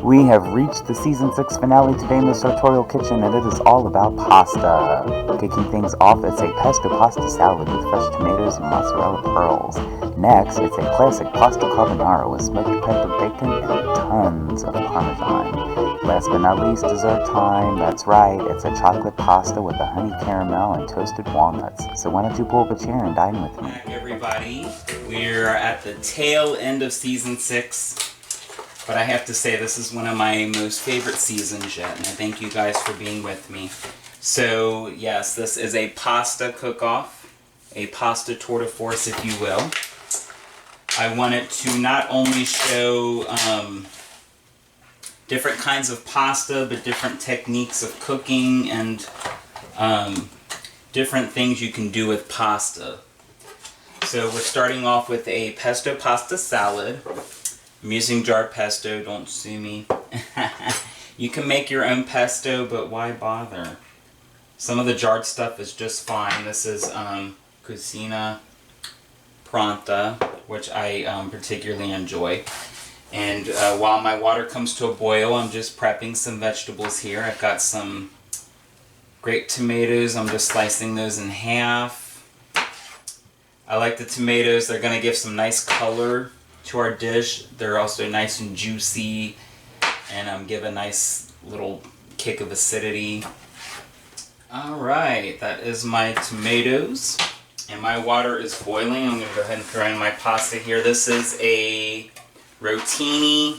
We have reached the Season 6 finale today in the sartorial kitchen, and it is all about pasta. Kicking things off, it's a pesto pasta salad with fresh tomatoes and mozzarella pearls. Next, it's a classic pasta carbonara with smoked pepper bacon and tons of parmesan. Last but not least, dessert time. That's right, it's a chocolate pasta with a honey caramel and toasted walnuts. So why don't you pull up a chair and dine with me? Back, everybody. We're at the tail end of Season 6. But I have to say, this is one of my most favorite seasons yet, and I thank you guys for being with me. So, yes, this is a pasta cook-off, a pasta tour de force, if you will. I wanted to not only show different kinds of pasta, but different techniques of cooking and different things you can do with pasta. So we're starting off with a pesto pasta salad. I'm using jarred pesto, don't sue me. You can make your own pesto, but why bother? Some of the jarred stuff is just fine. This is Cucina Pronta, which I particularly enjoy. And while my water comes to a boil, I'm just prepping some vegetables here. I've got some grape tomatoes. I'm just slicing those in half. I like the tomatoes. They're going to give some nice color to our dish. They're also nice and juicy and give a nice little kick of acidity. Alright, that is my tomatoes. And my water is boiling. I'm going to go ahead and throw in my pasta here. This is a rotini.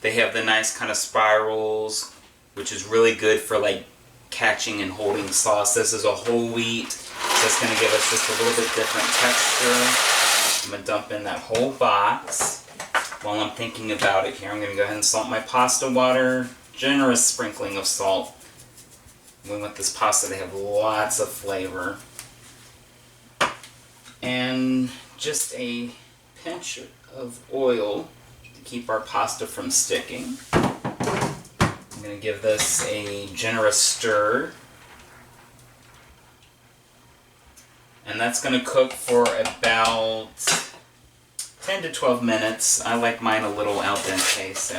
They have the nice kind of spirals, which is really good for like catching and holding sauce. This is a whole wheat, so it's going to give us just a little bit different texture. I'm going to dump in that whole box. While I'm thinking about it here, I'm going to go ahead and salt my pasta water. Generous sprinkling of salt. We want this pasta to have lots of flavor. And just a pinch of oil to keep our pasta from sticking. I'm going to give this a generous stir. And that's going to cook for about 10 to 12 minutes. I like mine a little al dente, so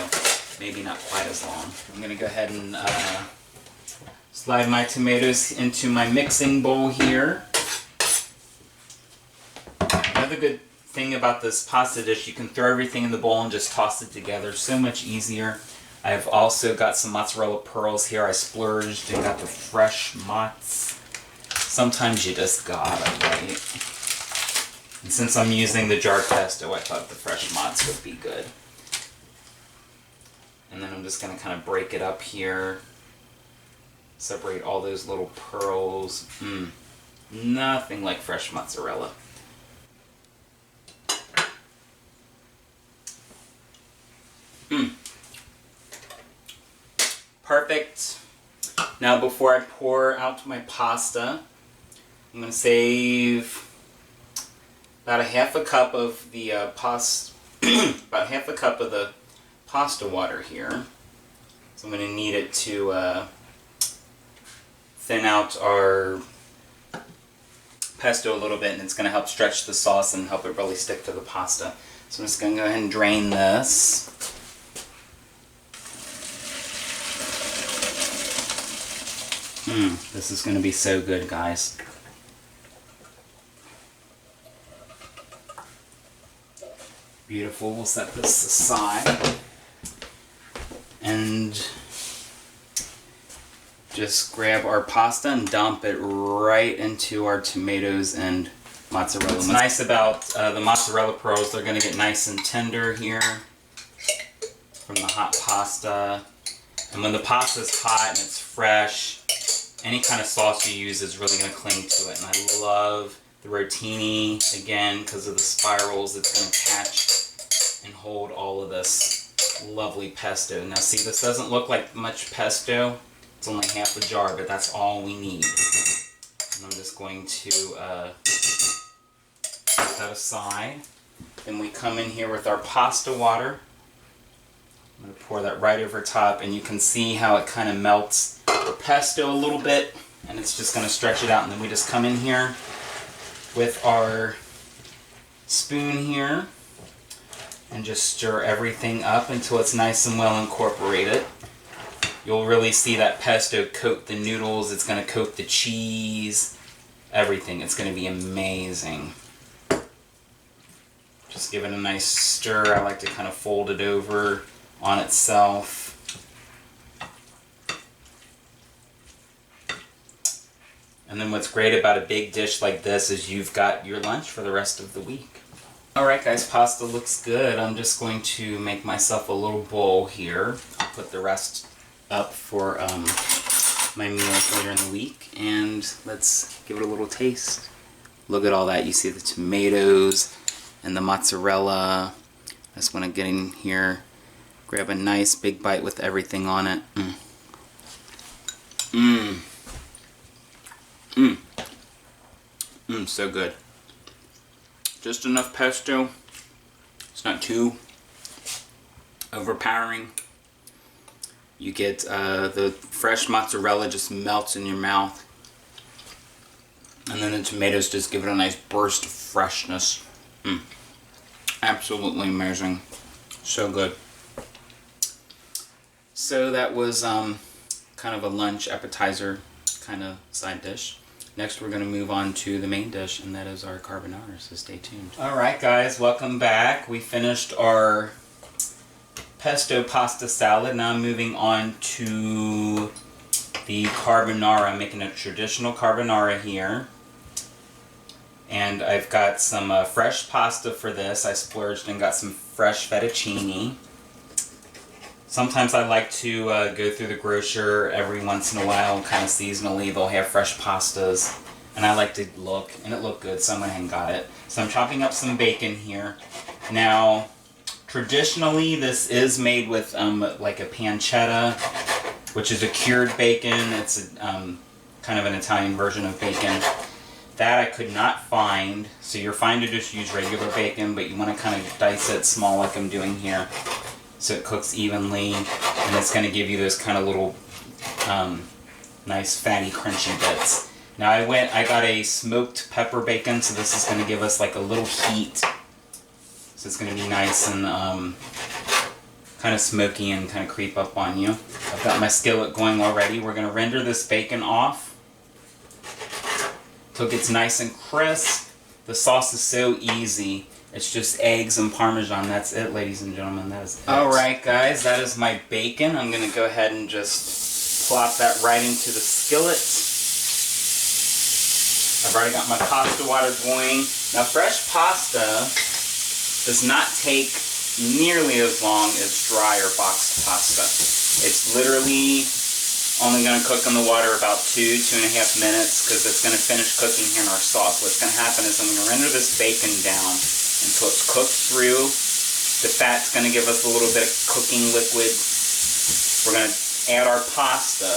maybe not quite as long. I'm going to go ahead and slide my tomatoes into my mixing bowl here. Another good thing about this pasta dish, you can throw everything in the bowl and just toss it together. So much easier. I've also got some mozzarella pearls here. I splurged and got the fresh mozz. Sometimes you just gotta, right? And since I'm using the jarred pesto, I thought the fresh mozz would be good. And then I'm just gonna kind of break it up here. Separate all those little pearls. Nothing like fresh mozzarella. Perfect. Now before I pour out my pasta, I'm going to save about a half a cup of the about half a cup of the pasta water here. So I'm going to need it to thin out our pesto a little bit, and it's going to help stretch the sauce and help it really stick to the pasta. So I'm just going to go ahead and drain this. This is going to be so good, guys. Beautiful. We'll set this aside. And just grab our pasta and dump it right into our tomatoes and mozzarella. What's nice about the mozzarella pearls, they're going to get nice and tender here from the hot pasta. And when the pasta is hot and it's fresh, any kind of sauce you use is really going to cling to it. And I love the rotini, again, because of the spirals. It's going to catch and hold all of this lovely pesto. Now see, this doesn't look like much pesto. It's only half a jar, but that's all we need. And I'm just going to put that aside. Then we come in here with our pasta water. I'm going to pour that right over top, and you can see how it kind of melts the pesto a little bit, and it's just going to stretch it out. And then we just come in here with our spoon here and just stir everything up until it's nice and well incorporated. You'll really see that pesto coat the noodles, it's going to coat the cheese, everything. It's going to be amazing. Just give it a nice stir. I like to kind of fold it over on itself. And then what's great about a big dish like this is you've got your lunch for the rest of the week. Alright guys, pasta looks good. I'm just going to make myself a little bowl here. I'll put the rest up for my meals later in the week. And let's give it a little taste. Look at all that. You see the tomatoes and the mozzarella. I just want to get in here, grab a nice big bite with everything on it. So good. Just enough pesto. It's not too overpowering. You get the fresh mozzarella just melts in your mouth. And then the tomatoes just give it a nice burst of freshness. Absolutely amazing. So good. So that was kind of a lunch appetizer kind of side dish. Next we're going to move on to the main dish, and that is our carbonara, so stay tuned. Alright guys, welcome back. We finished our pesto pasta salad. Now I'm moving on to the carbonara. I'm making a traditional carbonara here. And I've got some fresh pasta for this. I splurged and got some fresh fettuccine. Sometimes I like to go through the grocer every once in a while, kind of seasonally. They'll have fresh pastas, and I like to look, and it looked good, so I went ahead and got it. So I'm chopping up some bacon here. Now, traditionally, this is made with like a pancetta, which is a cured bacon. It's a, kind of an Italian version of bacon. That I could not find, so you're fine to just use regular bacon, but you want to kind of dice it small like I'm doing here, so it cooks evenly, and it's going to give you those kind of little nice fatty crunchy bits. Now I got a smoked pepper bacon, so this is going to give us like a little heat, so it's going to be nice and kind of smoky and kind of creep up on you. I've got my skillet going already. We're going to render this bacon off till it gets nice and crisp. The sauce is so easy. It's just eggs and Parmesan. That's it, ladies and gentlemen. That is it. Alright guys, that is my bacon. I'm going to go ahead and just plop that right into the skillet. I've already got my pasta water going. Now fresh pasta does not take nearly as long as dry or boxed pasta. It's literally only going to cook in the water about 2.5 minutes, because it's going to finish cooking here in our sauce. What's going to happen is I'm going to render this bacon down until it's cooked through. The fat's going to give us a little bit of cooking liquid. We're going to add our pasta,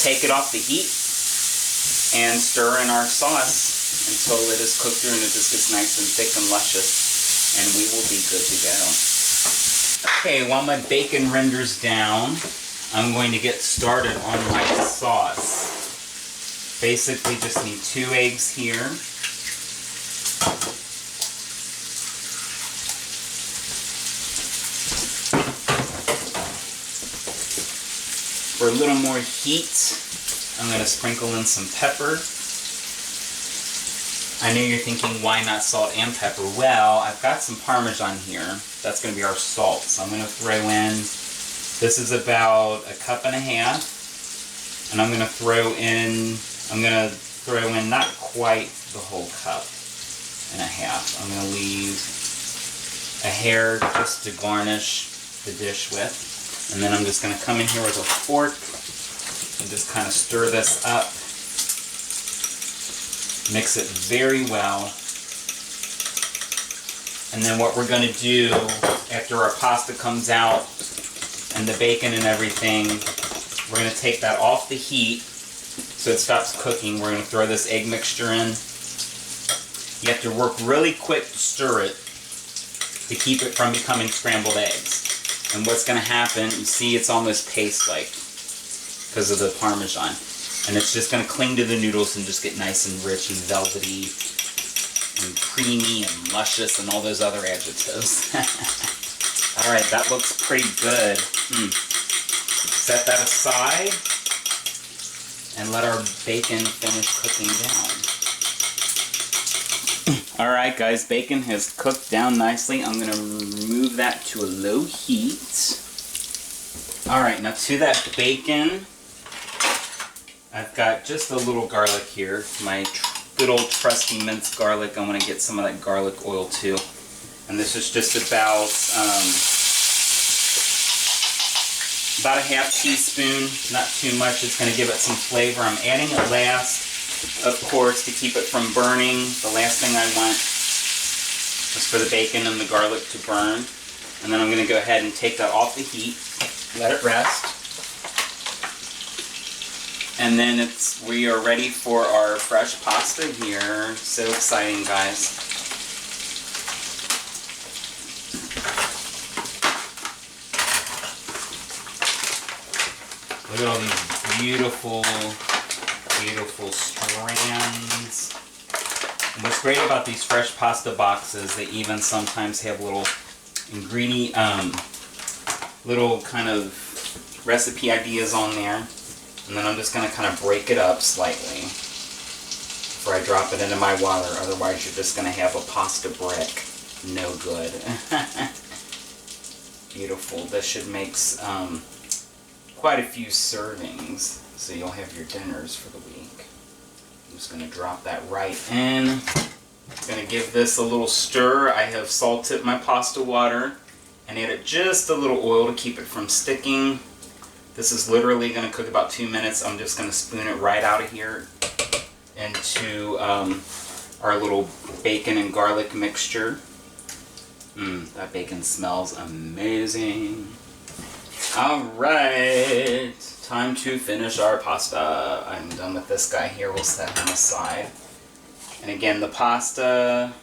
take it off the heat, and stir in our sauce until it is cooked through and it just gets nice and thick and luscious, and we will be good to go. Okay, while my bacon renders down, I'm going to get started on my sauce. Basically just need 2 eggs here. For a little more heat, I'm going to sprinkle in some pepper. I know you're thinking, why not salt and pepper? Well, I've got some Parmesan here. That's going to be our salt. So I'm going to throw in, this is about 1.5 cups. And I'm going to throw in not quite the whole 1.5 cups. I'm going to leave a hair just to garnish the dish with. And then I'm just going to come in here with a fork and just kind of stir this up. Mix it very well. And then what we're going to do after our pasta comes out and the bacon and everything, we're going to take that off the heat so it stops cooking. We're going to throw this egg mixture in. You have to work really quick to stir it to keep it from becoming scrambled eggs. And what's going to happen, you see it's almost paste-like because of the Parmesan. And it's just going to cling to the noodles and just get nice and rich and velvety and creamy and luscious and all those other adjectives. Alright, that looks pretty good. Set that aside and let our bacon finish cooking down. Alright guys, bacon has cooked down nicely. I'm going to remove that to a low heat. Alright, now to that bacon, I've got just a little garlic here. My good old trusty minced garlic. I want to get some of that garlic oil too. And this is just about a half teaspoon, not too much. It's going to give it some flavor. I'm adding it last, of course, to keep it from burning. The last thing I want is for the bacon and the garlic to burn. And then I'm going to go ahead and take that off the heat, let it rest. And then we are ready for our fresh pasta here. So exciting, guys. Look at all these beautiful, beautiful strands. And what's great about these fresh pasta boxes, they even sometimes have little little kind of recipe ideas on there. And then I'm just going to kind of break it up slightly before I drop it into my water. Otherwise you're just going to have a pasta brick. No good. Beautiful. This should make quite a few servings, so you'll have your dinners for the week. I'm just going to drop that right in. I'm going to give this a little stir. I have salted my pasta water and added just a little oil to keep it from sticking. This is literally going to cook about 2 minutes. I'm just going to spoon it right out of here into our little bacon and garlic mixture. That bacon smells amazing. Alright, time to finish our pasta. I'm done with this guy here. We'll set him aside. And again, the pasta,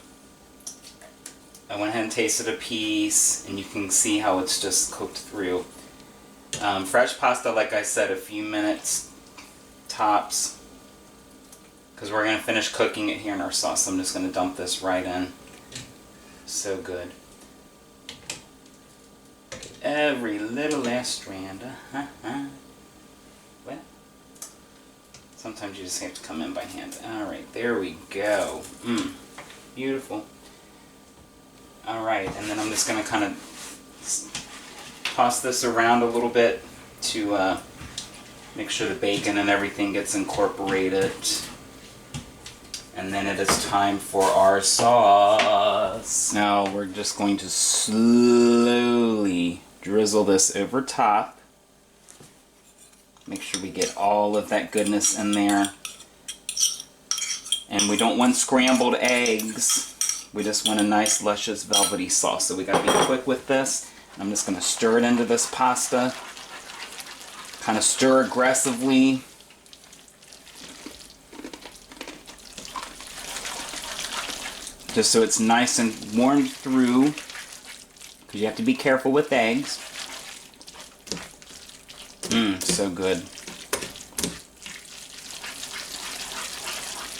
I went ahead and tasted a piece, and you can see how it's just cooked through. Fresh pasta, like I said, a few minutes tops, because we're going to finish cooking it here in our sauce. I'm just going to dump this right in. So good. Every little last strand. Well, sometimes you just have to come in by hand. Alright, there we go. Beautiful. Alright, and then I'm just going to kind of toss this around a little bit to make sure the bacon and everything gets incorporated. And then it is time for our sauce. Now we're just going to slowly drizzle this over top. Make sure we get all of that goodness in there. And we don't want scrambled eggs. We just want a nice, luscious, velvety sauce. So we gotta be quick with this. I'm just going to stir it into this pasta. Kind of stir aggressively. Just so it's nice and warmed through. Because you have to be careful with eggs. So good.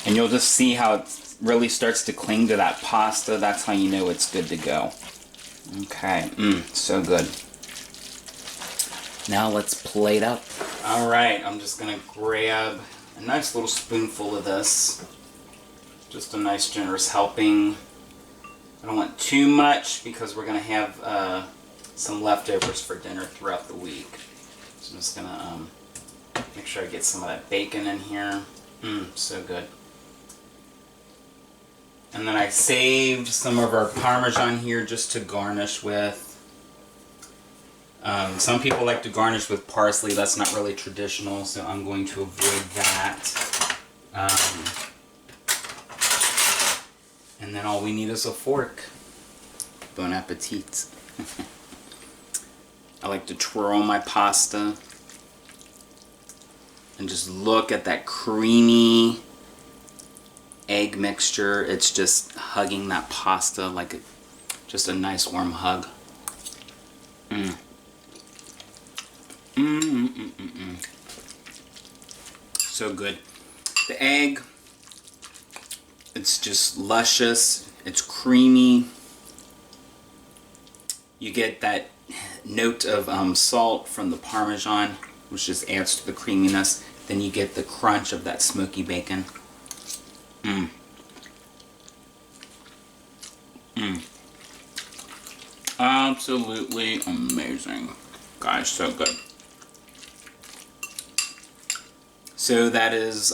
And you'll just see how it really starts to cling to that pasta. That's how you know it's good to go. Okay, so good. Now let's plate up. Alright, I'm just going to grab a nice little spoonful of this. Just a nice generous helping. I don't want too much because we're going to have some leftovers for dinner throughout the week. So I'm just going to make sure I get some of that bacon in here. So good. And then I saved some of our Parmesan here just to garnish with. Some people like to garnish with parsley. That's not really traditional, so I'm going to avoid that. And then all we need is a fork. Bon appetit. I like to twirl my pasta and just look at that creamy egg mixture. It's just hugging that pasta like just a nice warm hug. Mm. So good. The egg, it's just luscious. It's creamy. You get that note of salt from the Parmesan, which just adds to the creaminess. Then you get the crunch of that smoky bacon. Absolutely amazing. Guys, so good. So that is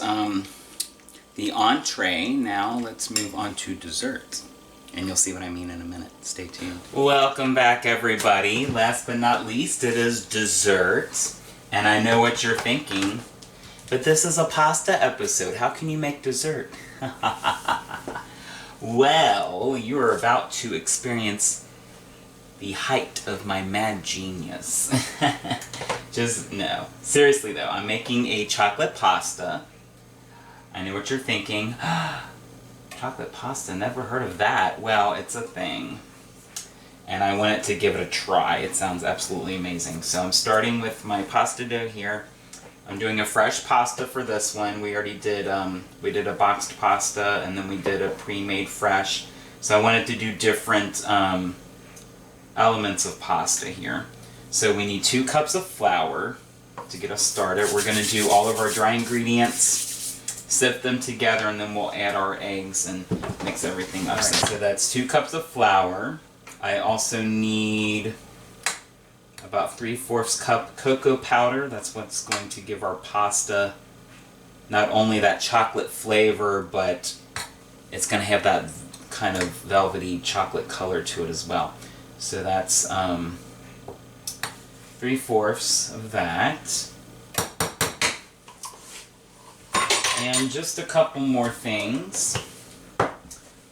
the entree. Now let's move on to dessert. And you'll see what I mean in a minute. Stay tuned. Welcome back, everybody. Last but not least, it is dessert. And I know what you're thinking, but this is a pasta episode. How can you make dessert? Well, you are about to experience the height of my mad genius. Just, no. Seriously though, I'm making a chocolate pasta. I know what you're thinking. Chocolate pasta, never heard of that. Well, it's a thing. And I wanted to give it a try. It sounds absolutely amazing. So I'm starting with my pasta dough here. I'm doing a fresh pasta for this one. We already did, we did a boxed pasta, and then we did a pre-made fresh. So I wanted to do different elements of pasta here. So we need 2 cups of flour to get us started. We're going to do all of our dry ingredients, sift them together, and then we'll add our eggs and mix everything up. Right. So that's 2 cups of flour. I also need about 3/4 cup cocoa powder. That's what's going to give our pasta not only that chocolate flavor, but it's going to have that kind of velvety chocolate color to it as well. So that's 3/4 of that. And just a couple more things.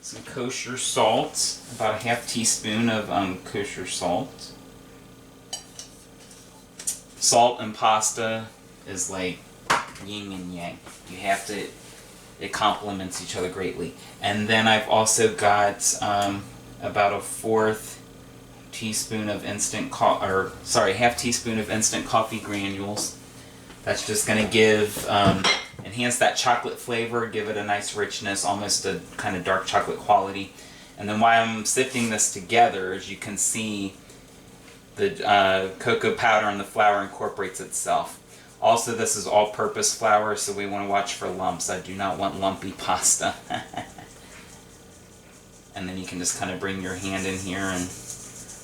Some kosher salt, about a ½ teaspoon of kosher salt. Salt and pasta is like yin and yang. You have to, it complements each other greatly. And then I've also got about a ½ teaspoon of instant ½ teaspoon of instant coffee granules. That's just going to give enhance that chocolate flavor, give it a nice richness, almost a kind of dark chocolate quality. And then while I'm sifting this together, as you can see, the cocoa powder and the flour incorporates itself. Also, this is all-purpose flour, so we want to watch for lumps. I do not want lumpy pasta. And then you can just kind of bring your hand in here and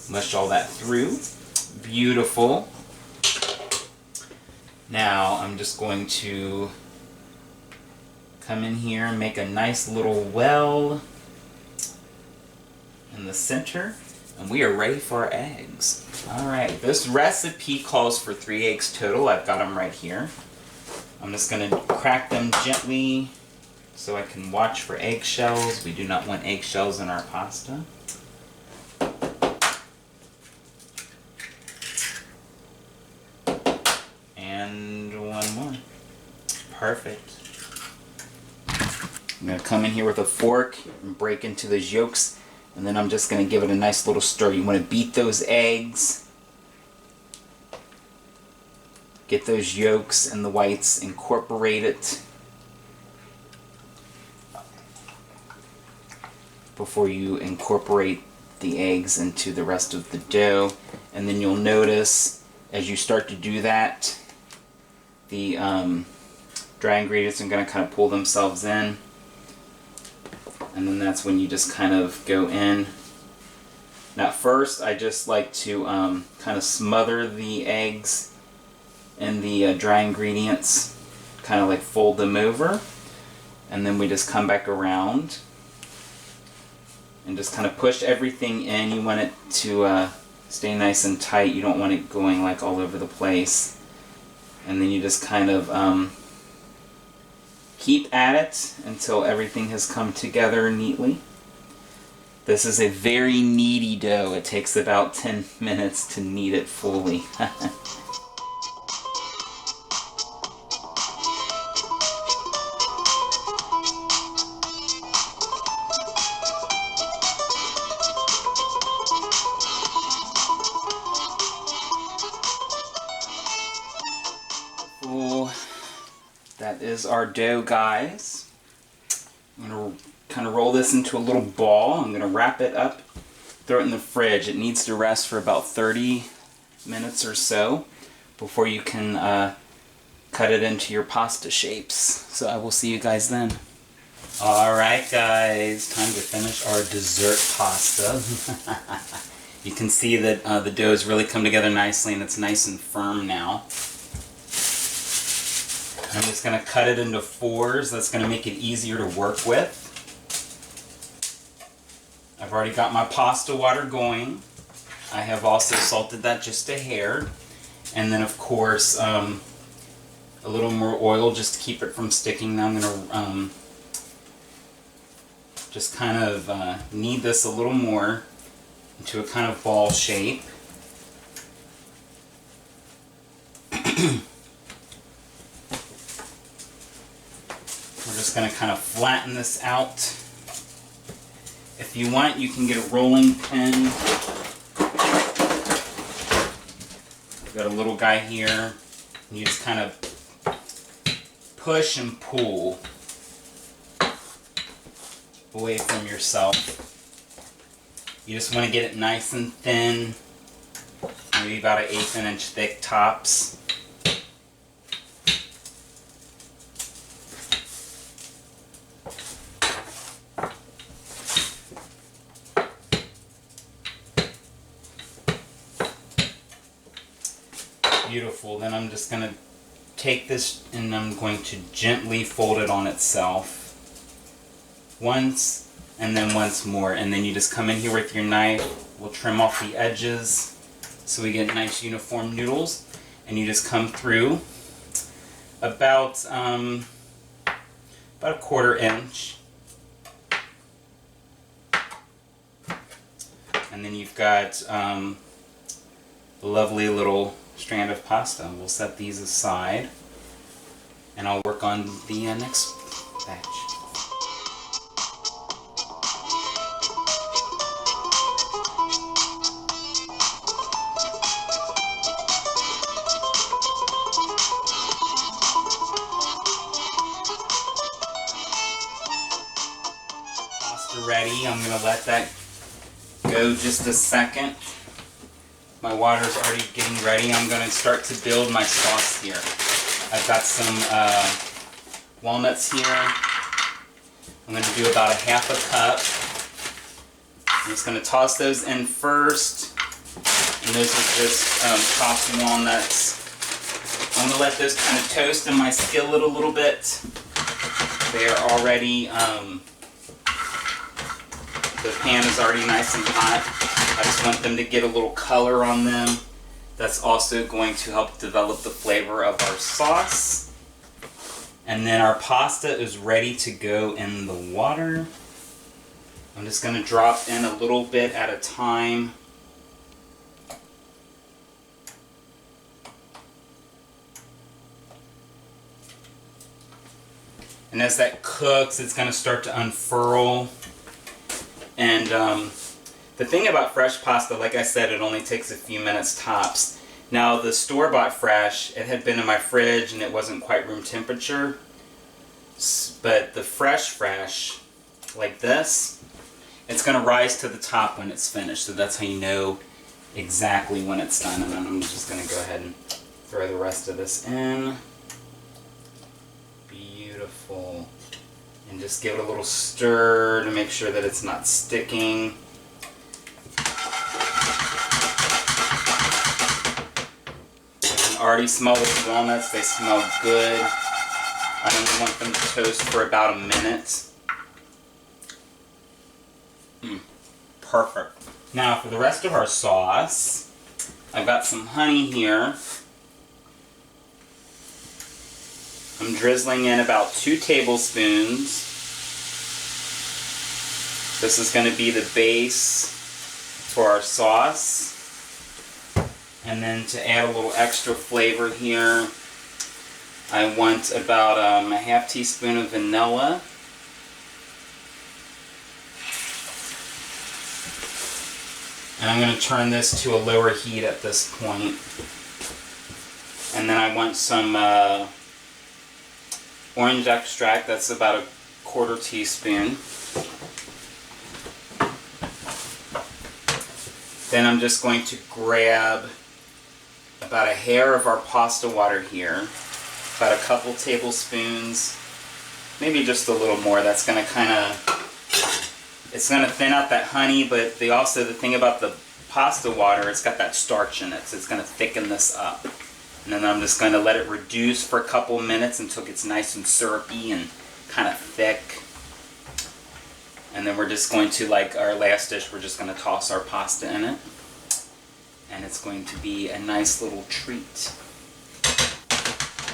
mush all that through. Beautiful. Now I'm just going to come in here and make a nice little well in the center, and we are ready for our eggs. Alright, this recipe calls for 3 eggs total. I've got them right here. I'm just going to crack them gently so I can watch for eggshells. We do not want eggshells in our pasta. And one more. Perfect. I'm going to come in here with a fork and break into those yolks, and then I'm just going to give it a nice little stir. You want to beat those eggs, get those yolks and the whites incorporated before you incorporate the eggs into the rest of the dough. And then you'll notice as you start to do that, the dry ingredients are going to kind of pull themselves in. And then that's when you just kind of go in. Now first I just like to kind of smother the eggs in the dry ingredients, kind of like fold them over, and then we just come back around and just kind of push everything in. You want it to stay nice and tight. You don't want it going like all over the place. And then you just kind of keep at it until everything has come together neatly. This is a very kneady dough. It takes about 10 minutes to knead it fully. is our dough, guys. I'm going to kind of roll this into a little ball. I'm going to wrap it up, throw it in the fridge. It needs to rest for about 30 minutes or so before you can cut it into your pasta shapes. So I will see you guys then. Alright guys, time to finish our dessert pasta. You can see that the dough has really come together nicely and it's nice and firm now. I'm just going to cut it into fours. That's going to make it easier to work with. I've already got my pasta water going. I have also salted that just a hair. And then of course a little more oil just to keep it from sticking. Now I'm going to just kind of knead this a little more into a kind of ball shape. We're just going to kind of flatten this out. If you want, you can get a rolling pin. I've got a little guy here. And you just kind of push and pull away from yourself. You just want to get it nice and thin. Maybe about an 1/8 inch thick tops. Beautiful. Then I'm just going to take this and I'm going to gently fold it on itself. Once and then once more. And then you just come in here with your knife. We'll trim off the edges so we get nice uniform noodles. And you just come through about a 1/4 inch. And then you've got a lovely little strand of pasta. We'll set these aside and I'll work on the next batch. Pasta ready. I'm going to let that go just a second. My water's already getting ready. I'm going to start to build my sauce here. I've got some walnuts here. I'm going to do about a 1/2 cup. I'm just going to toss those in first. And those are just chopped walnuts. I'm going to let those kind of toast in my skillet a little bit. They are already, the pan is already nice and hot. I just want them to get a little color on them. That's also going to help develop the flavor of our sauce. And then our pasta is ready to go in the water. I'm just going to drop in a little bit at a time. And as that cooks, it's going to start to unfurl. And the thing about fresh pasta, like I said, it only takes a few minutes tops. Now the store-bought fresh, it had been in my fridge and it wasn't quite room temperature. But the fresh, like this, it's going to rise to the top when it's finished. So that's how you know exactly when it's done. And then I'm just going to go ahead and throw the rest of this in. Beautiful. And just give it a little stir to make sure that it's not sticking. I can already smell the walnuts. They smell good. I only want them to toast for about a minute. Perfect. Now for the rest of our sauce, I've got some honey here. I'm drizzling in about 2 tablespoons. This is going to be the base for our sauce. And then to add a little extra flavor here, I want about a 1/2 teaspoon of vanilla. And I'm going to turn this to a lower heat at this point. And then I want some orange extract, that's about a quarter teaspoon. Then I'm just going to grab about a hair of our pasta water here, about a couple tablespoons, maybe just a little more. That's going to kind of, it's going to thin out that honey, but the thing about the pasta water, it's got that starch in it, so it's going to thicken this up. And then I'm just going to let it reduce for a couple minutes until it gets nice and syrupy and kind of thick. And then we're just going to, like our last dish, we're just going to toss our pasta in it. And it's going to be a nice little treat.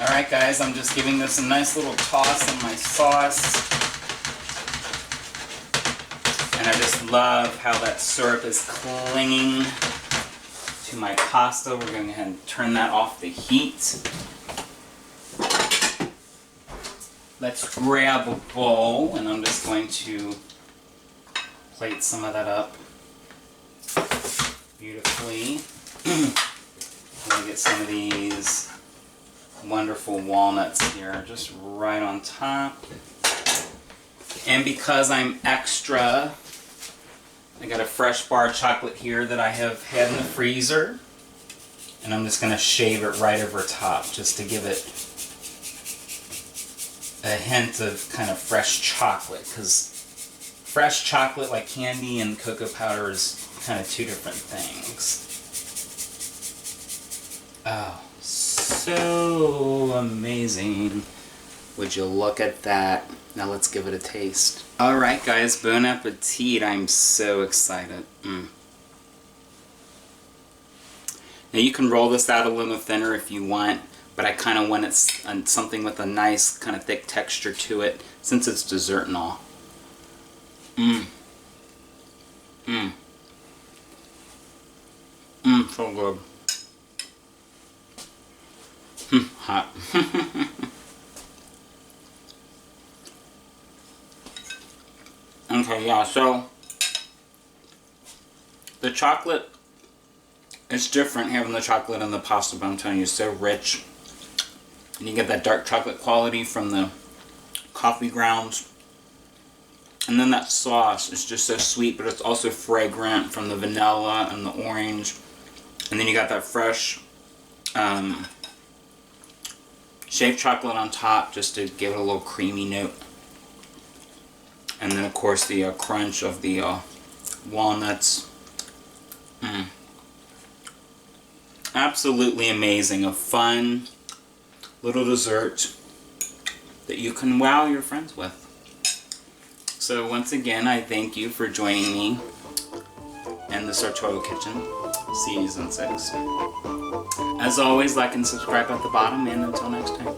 Alright guys, I'm just giving this a nice little toss in my sauce. And I just love how that syrup is clinging to my pasta. We're going to go ahead and turn that off the heat. Let's grab a bowl, and I'm just going to plate some of that up beautifully. I'm going to get some of these wonderful walnuts here just right on top. And because I'm extra, I got a fresh bar of chocolate here that I have had in the freezer. And I'm just going to shave it right over top just to give it a hint of kind of fresh chocolate, because fresh chocolate like candy and cocoa powder is kind of two different things. Oh, so amazing. Would you look at that? Now let's give it a taste. Alright guys, bon appetit. I'm so excited. Now you can roll this out a little thinner if you want, but I kind of want it something with a nice kind of thick texture to it, since it's dessert and all. So good. Hot. Okay, yeah, so the chocolate is different having the chocolate in the pasta, but I'm telling you, it's so rich. And you get that dark chocolate quality from the coffee grounds. And then that sauce is just so sweet, but it's also fragrant from the vanilla and the orange. And then you got that fresh shaved chocolate on top just to give it a little creamy note. And then of course the crunch of the walnuts. Absolutely amazing. A fun little dessert that you can wow your friends with. So once again, I thank you for joining me in the Sartorial Kitchen Season 6. As always, like and subscribe at the bottom, and until next time.